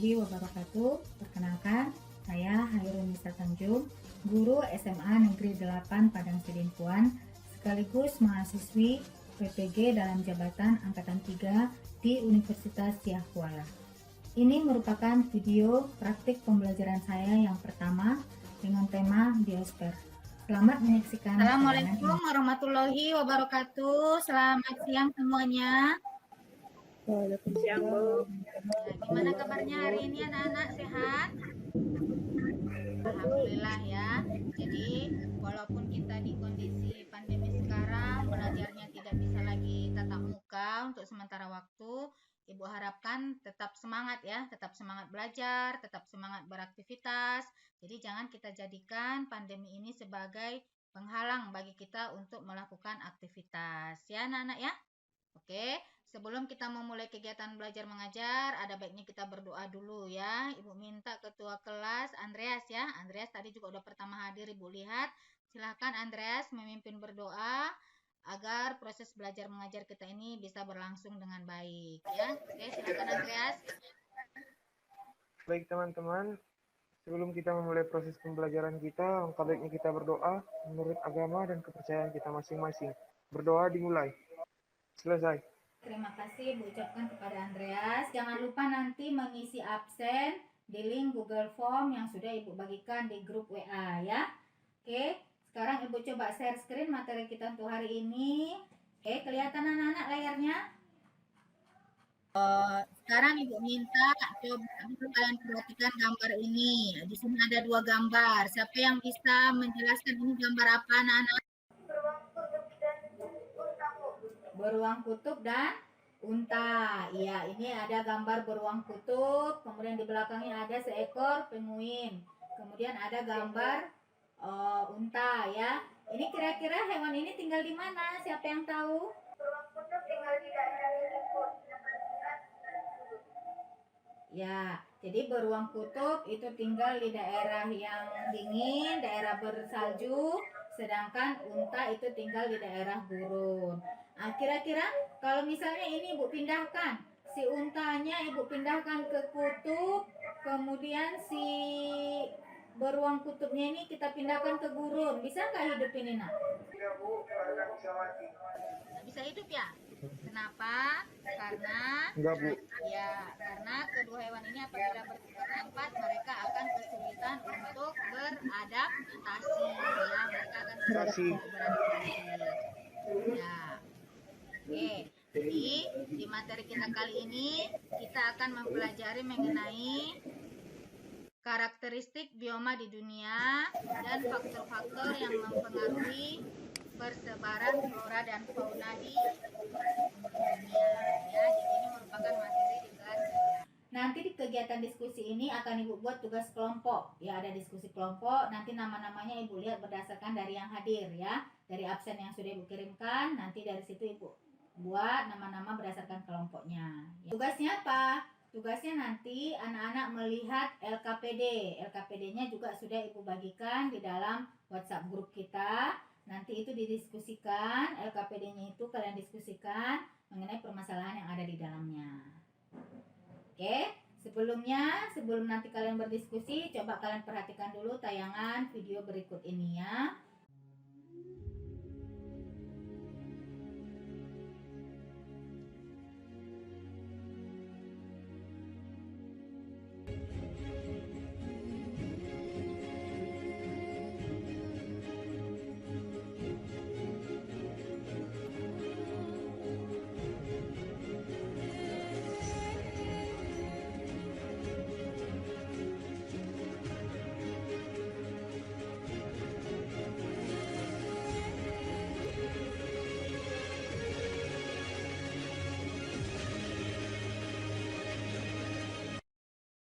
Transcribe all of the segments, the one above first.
warahmatullahi wabarakatuh. Perkenalkan, saya Hairun Nisa Tanjung, guru SMA Negeri 8 Padang Sidimpuan, sekaligus mahasiswi PPG dalam jabatan Angkatan 3 di Universitas Siak Kuala. Ini merupakan video praktik pembelajaran saya yang pertama dengan tema biosfer. Selamat menyaksikan. Assalamualaikum warahmatullahi wabarakatuh. Selamat siang semuanya. Waalaikumsalam. Ya, gimana kabarnya hari ini anak-anak, sehat? Alhamdulillah ya. Jadi walaupun kita di kondisi pandemi sekarang, belajarnya tidak bisa lagi tatap muka untuk sementara waktu, Ibu harapkan tetap semangat ya, tetap semangat belajar, tetap semangat beraktivitas. Jadi jangan kita jadikan pandemi ini sebagai penghalang bagi kita untuk melakukan aktivitas ya anak-anak ya. Oke, sebelum kita memulai kegiatan belajar mengajar, ada baiknya kita berdoa dulu ya. Ibu minta ketua kelas Andreas ya. Andreas tadi juga udah pertama hadir, Ibu lihat. Silahkan Andreas memimpin berdoa agar proses belajar mengajar kita ini bisa berlangsung dengan baik ya. Oke, silahkan Andreas. Baik teman-teman, sebelum kita memulai proses pembelajaran kita, langkah baiknya kita berdoa menurut agama dan kepercayaan kita masing-masing. Berdoa dimulai. Selesai. Terima kasih Ibu ucapkan kepada Andreas. Jangan lupa nanti mengisi absen di link Google Form yang sudah Ibu bagikan di grup WA ya. Oke, sekarang Ibu coba share screen materi kita untuk hari ini. Oke, kelihatan anak-anak layarnya? Sekarang Ibu minta coba kalian perhatikan gambar ini. Di sini ada dua gambar. Siapa yang bisa menjelaskan ini gambar apa anak-anak? Beruang kutub dan unta. Iya, ini ada gambar beruang kutub, kemudian di belakangnya ada seekor penguin. Kemudian ada gambar unta ya. Ini kira-kira hewan ini tinggal di mana? Siapa yang tahu? Beruang kutub tinggal di daerah Filipina. Ya, jadi beruang kutub itu tinggal di daerah yang dingin, daerah bersalju, sedangkan unta itu tinggal di daerah gurun. Nah, kira-kira kalau misalnya ini Ibu pindahkan, si untanya Ibu pindahkan ke kutub, kemudian si beruang kutubnya ini kita pindahkan ke gurun, bisa nggak hidup ini nak? Tidak Bu, karena bisa mati. Nggak bisa hidup ya? Kenapa? Karena karena kedua hewan ini apabila bertukar tempat mereka akan kesulitan untuk beradaptasi ya, mereka akan kesulitan untuk beradaptasi. Ya. Oke, jadi di materi kita kali ini kita akan mempelajari mengenai karakteristik bioma di dunia dan faktor-faktor yang mempengaruhi persebaran flora dan fauna di dunia ya. Jadi ini merupakan materi di kelas. Nanti di kegiatan diskusi ini akan Ibu buat tugas kelompok. Ya, ada diskusi kelompok. Nanti nama-namanya Ibu lihat berdasarkan dari yang hadir ya. Dari absen yang sudah Ibu kirimkan, nanti dari situ Ibu buat nama-nama berdasarkan kelompoknya. Ya. Tugasnya apa? Tugasnya nanti anak-anak melihat LKPD. LKPD-nya juga sudah Ibu bagikan di dalam WhatsApp grup kita. Nanti itu didiskusikan, LKPD-nya itu kalian diskusikan mengenai permasalahan yang ada di dalamnya. Oke, sebelum nanti kalian berdiskusi, coba kalian perhatikan dulu tayangan video berikut ini ya.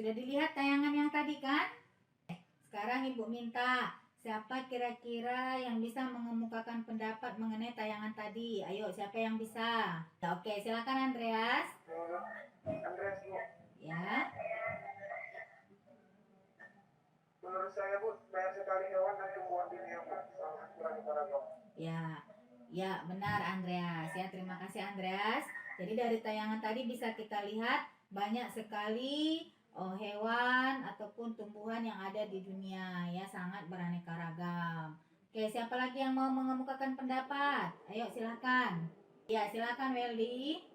Sudah dilihat tayangan yang tadi kan? Sekarang Ibu minta siapa kira-kira yang bisa mengemukakan pendapat mengenai tayangan tadi? Ayo, siapa yang bisa? Ya, oke, silakan Andreas. Andreas Bu. Ya. Menurut saya Bu, banyak sekali hewan dan tumbuhan di dunia Bu, sangat kurang beragam. Ya, benar Andreas. Ya, terima kasih Andreas. Jadi dari tayangan tadi bisa kita lihat banyak sekali hewan ataupun tumbuhan yang ada di dunia ya, sangat beraneka ragam. Oke, siapa lagi yang mau mengemukakan pendapat? Ayo silakan. Ya, silakan Weldy.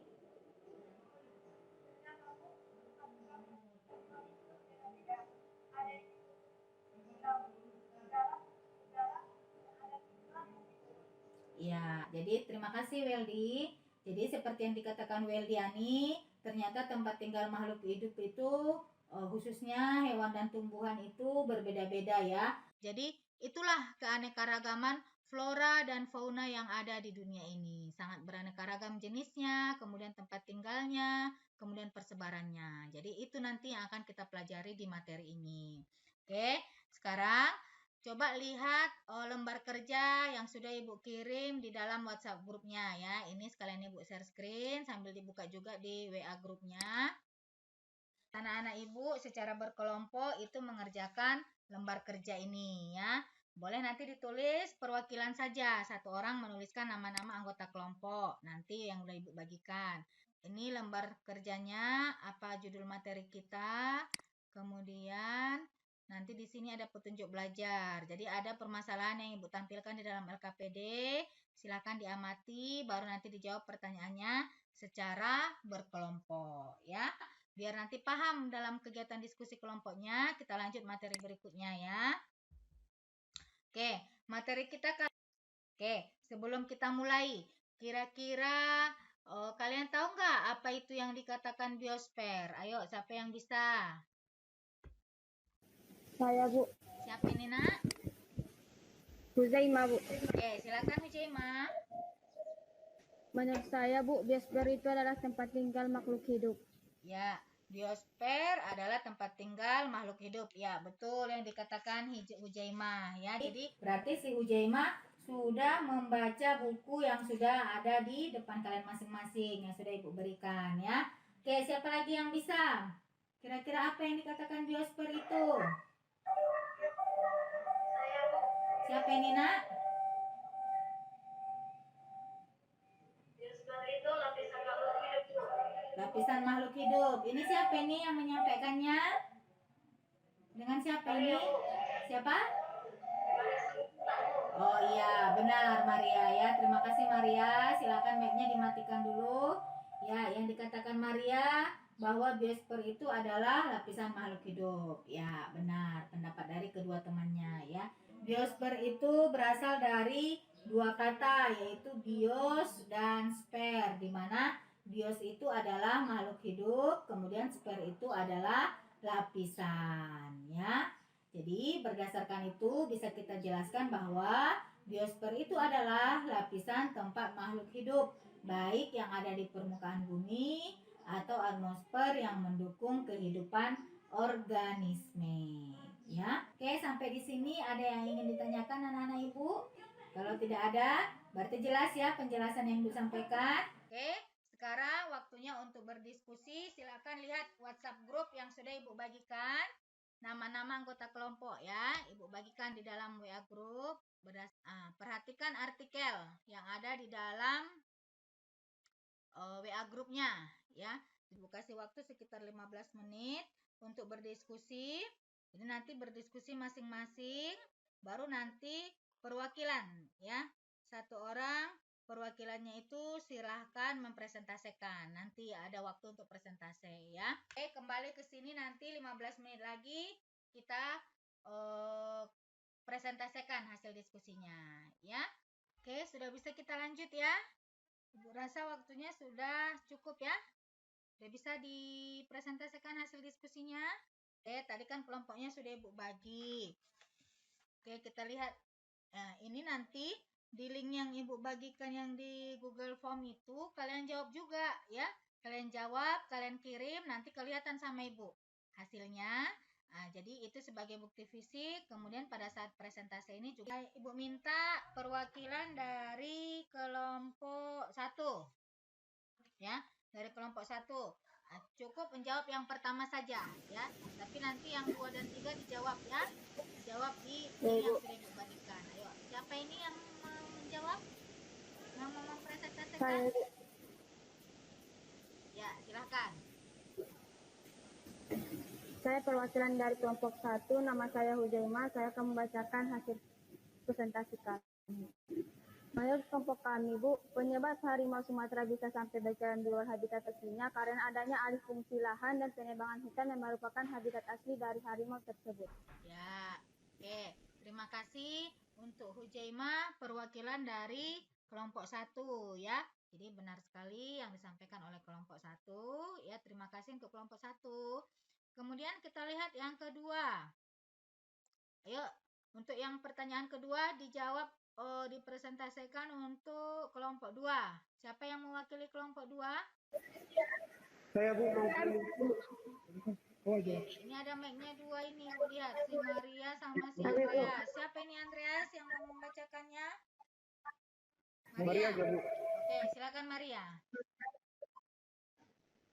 Ya, jadi terima kasih Weldy. Jadi seperti yang dikatakan Weldiani, ternyata tempat tinggal makhluk hidup itu khususnya hewan dan tumbuhan itu berbeda-beda ya. Jadi itulah keanekaragaman flora dan fauna yang ada di dunia ini. Sangat beraneka ragam jenisnya, kemudian tempat tinggalnya, kemudian persebarannya. Jadi itu nanti yang akan kita pelajari di materi ini. Oke, sekarang coba lihat lembar kerja yang sudah Ibu kirim di dalam WhatsApp grupnya ya. Ini sekalian Ibu share screen sambil dibuka juga di WA grupnya. Anak-anak Ibu secara berkelompok itu mengerjakan lembar kerja ini ya. Boleh nanti ditulis perwakilan saja. Satu orang menuliskan nama-nama anggota kelompok. Nanti yang udah Ibu bagikan. Ini lembar kerjanya, apa judul materi kita. Kemudian nanti di sini ada petunjuk belajar. Jadi ada permasalahan yang Ibu tampilkan di dalam LKPD. Silakan diamati, baru nanti dijawab pertanyaannya secara berkelompok ya. Biar nanti paham dalam kegiatan diskusi kelompoknya, kita lanjut materi berikutnya ya. Oke, materi kita sebelum kita mulai, kira-kira kalian tahu nggak apa itu yang dikatakan biosfer? Ayo, siapa yang bisa? Saya, Bu. Siapa ini, Nak? Huzaima, Bu. Oke, silakan Hujaima. Menurut saya, Bu, biosfer itu adalah tempat tinggal makhluk hidup. Ya, biosfer adalah tempat tinggal makhluk hidup. Ya, betul yang dikatakan Hujaima ya. Jadi berarti si Hujaima sudah membaca buku yang sudah ada di depan kalian masing-masing yang sudah Ibu berikan ya. Oke, siapa lagi yang bisa? Kira-kira apa yang dikatakan biosfer itu? Siapa ini, Nak? Biosfer itu lapisan makhluk hidup. Lapisan makhluk hidup. Ini siapa ini yang menyampaikannya? Dengan siapa ini? Siapa? Oh iya, benar Maria ya. Terima kasih Maria. Silakan mic-nya dimatikan dulu. Ya, yang dikatakan Maria bahwa biosfer itu adalah lapisan makhluk hidup. Ya, benar. Pendapat dari kedua temannya ya. Biosfer itu berasal dari dua kata yaitu bios dan sfer, di mana bios itu adalah makhluk hidup, kemudian sfer itu adalah lapisan ya. Jadi berdasarkan itu bisa kita jelaskan bahwa biosfer itu adalah lapisan tempat makhluk hidup, baik yang ada di permukaan bumi atau atmosfer yang mendukung kehidupan organisme. Ya, oke, sampai di sini ada yang ingin ditanyakan anak-anak Ibu? Kalau tidak ada, berarti jelas ya penjelasan yang disampaikan. Oke, sekarang waktunya untuk berdiskusi. Silakan lihat WhatsApp grup yang sudah Ibu bagikan. Nama-nama anggota kelompok ya, Ibu bagikan di dalam WA grup. Perhatikan artikel yang ada di dalam WA grupnya ya. Ibu kasih waktu sekitar 15 menit untuk berdiskusi. Jadi nanti berdiskusi masing-masing, baru nanti perwakilan ya. Satu orang perwakilannya itu silahkan mempresentasikan. Nanti ada waktu untuk presentasi ya. Oke, kembali ke sini nanti 15 menit lagi kita presentasikan hasil diskusinya ya. Oke, sudah bisa kita lanjut ya. Ibu rasa waktunya sudah cukup ya. Sudah bisa dipresentasikan hasil diskusinya. Oke, tadi kan kelompoknya sudah Ibu bagi. Oke, kita lihat. Nah, ini nanti di link yang Ibu bagikan yang di Google Form itu, kalian jawab juga ya. Kalian jawab, kalian kirim, nanti kelihatan sama Ibu hasilnya. Nah, jadi itu sebagai bukti fisik. Kemudian pada saat presentasi ini juga Ibu minta perwakilan dari kelompok 1. Ya, dari kelompok 1. Nah, cukup menjawab yang pertama saja ya. Tapi nanti yang 2 dan 3 dijawab ya. Dijawab di yang sudah dibagikan. Ayo, siapa ini yang mau menjawab? Yang mau mempresentasikan? Saya, Bu. Ya, silakan. Saya perwakilan dari kelompok 1, nama saya Hujaima. Saya akan membacakan hasil presentasi kami. Menurut kelompok kami, Bu, penyebab harimau Sumatera bisa sampai berjalan di luar habitat aslinya karena adanya alih fungsi lahan dan penebangan hutan yang merupakan habitat asli dari harimau tersebut. Ya, oke. Terima kasih untuk Hujaima, perwakilan dari kelompok 1 ya. Jadi benar sekali yang disampaikan oleh kelompok 1 ya. Terima kasih untuk kelompok 1. Kemudian kita lihat yang kedua. Ayo, untuk yang pertanyaan kedua dijawab dipresentasikan untuk kelompok 2. Siapa yang mewakili kelompok 2? Saya Bu mewakili. Oh aja. Ini ada mic-nya 2 ini, Bu, lihat. Si Maria sama si Andreas. Siapa ini Andreas yang mau membacakannya? Maria aja Bu. Oke, silakan Maria.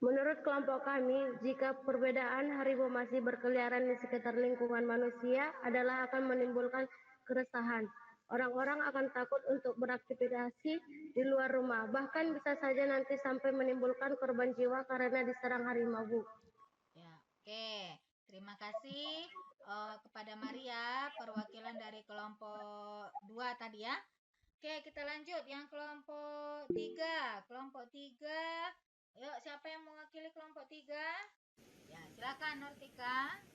Menurut kelompok kami, jika perbedaan harimau masih berkeliaran di sekitar lingkungan manusia adalah akan menimbulkan keresahan. Orang-orang akan takut untuk beraktivitas di luar rumah, bahkan bisa saja nanti sampai menimbulkan korban jiwa karena diserang harimau, Bu. Ya, oke. Terima kasih kepada Maria, perwakilan dari kelompok 2 tadi ya. Oke, kita lanjut yang kelompok 3. Kelompok 3. Yuk, siapa yang mewakili kelompok 3? Ya, silakan Nortika.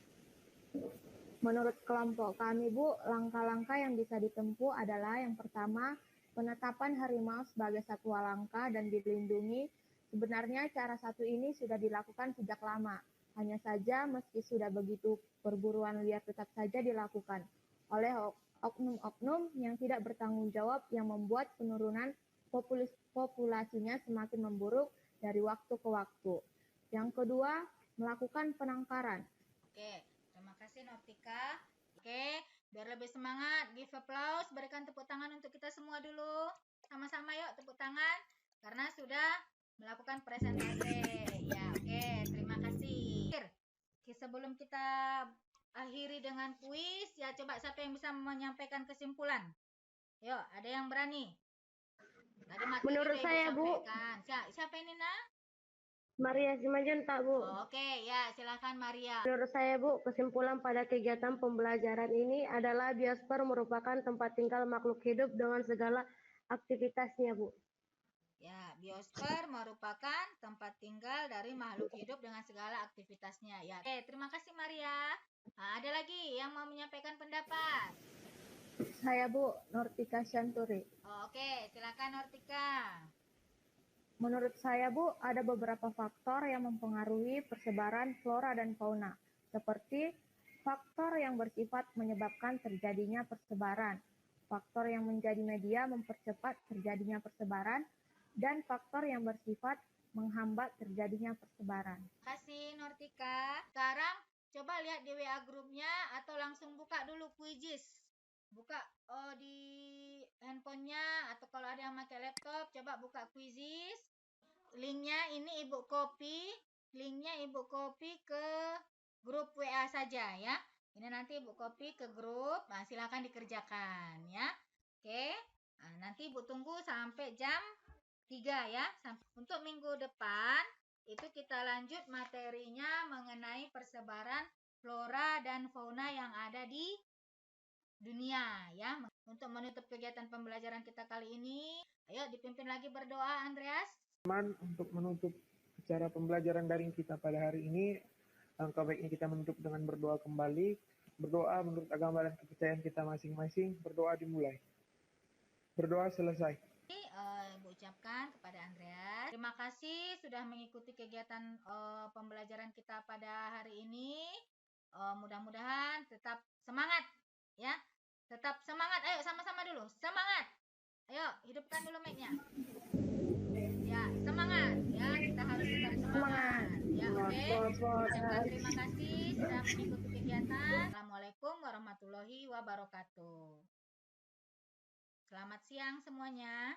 Menurut kelompok kami, Bu, langkah-langkah yang bisa ditempuh adalah yang pertama, penetapan harimau sebagai satwa langka dan dilindungi. Sebenarnya cara satu ini sudah dilakukan sejak lama. Hanya saja meski sudah begitu, perburuan liar tetap saja dilakukan oleh oknum-oknum yang tidak bertanggung jawab yang membuat penurunan populasinya semakin memburuk dari waktu ke waktu. Yang kedua, melakukan penangkaran. Oke, terima kasih Nortika. Oke, biar lebih semangat, give applause, berikan tepuk tangan untuk kita semua dulu. Sama-sama yuk tepuk tangan karena sudah melakukan presentasi. Ya, oke, terima kasih. Oke, sebelum kita akhiri dengan kuis, ya coba siapa yang bisa menyampaikan kesimpulan? Yuk, ada yang berani? Tadi materi Menurut udah Ibu saya, Bu. sampaikan. Siapa ini, Nak? Maria Simanjuntak, Bu. Oke, ya silakan Maria. Menurut saya, Bu, kesimpulan pada kegiatan pembelajaran ini adalah biosfer merupakan tempat tinggal makhluk hidup dengan segala aktivitasnya, Bu. Ya, biosfer merupakan tempat tinggal dari makhluk hidup dengan segala aktivitasnya. Ya, oke, terima kasih Maria. Nah, ada lagi yang mau menyampaikan pendapat? Saya, Bu, Nortika Syanturi. Oke, silakan Nortika. Menurut saya, Bu, ada beberapa faktor yang mempengaruhi persebaran flora dan fauna, seperti faktor yang bersifat menyebabkan terjadinya persebaran, faktor yang menjadi media mempercepat terjadinya persebaran, dan faktor yang bersifat menghambat terjadinya persebaran. Terima kasih Nortika. Sekarang coba lihat di WA grupnya atau langsung buka dulu Quizizz. Buka di handphonenya atau kalau ada yang pakai laptop, coba buka Quizizz. Linknya ini Ibu copy. Linknya Ibu copy ke grup WA saja ya. Ini nanti Ibu copy ke grup. Nah, silakan dikerjakan ya. Oke. Nah, nanti Ibu tunggu sampai jam 3 ya. Untuk minggu depan itu kita lanjut materinya mengenai persebaran flora dan fauna yang ada di dunia ya. Untuk menutup kegiatan pembelajaran kita kali ini, ayo dipimpin lagi berdoa Andreas. Untuk menutup acara pembelajaran daring kita pada hari ini, langkah baiknya kita menutup dengan berdoa kembali. Berdoa menurut agama dan kepercayaan kita masing-masing. Berdoa dimulai. Berdoa selesai. Ibu ucapkan kepada Andreas, terima kasih sudah mengikuti kegiatan pembelajaran kita pada hari ini. Mudah-mudahan tetap semangat ya. Tetap semangat. Ayo sama-sama dulu. Semangat. Ayo, hidupkan dulu mic-nya. Ya, semangat. Ya, kita harus tetap semangat. Ya, oke. Ucapkan terima kasih sudah mengikuti kegiatan. Assalamualaikum warahmatullahi wabarakatuh. Selamat siang semuanya.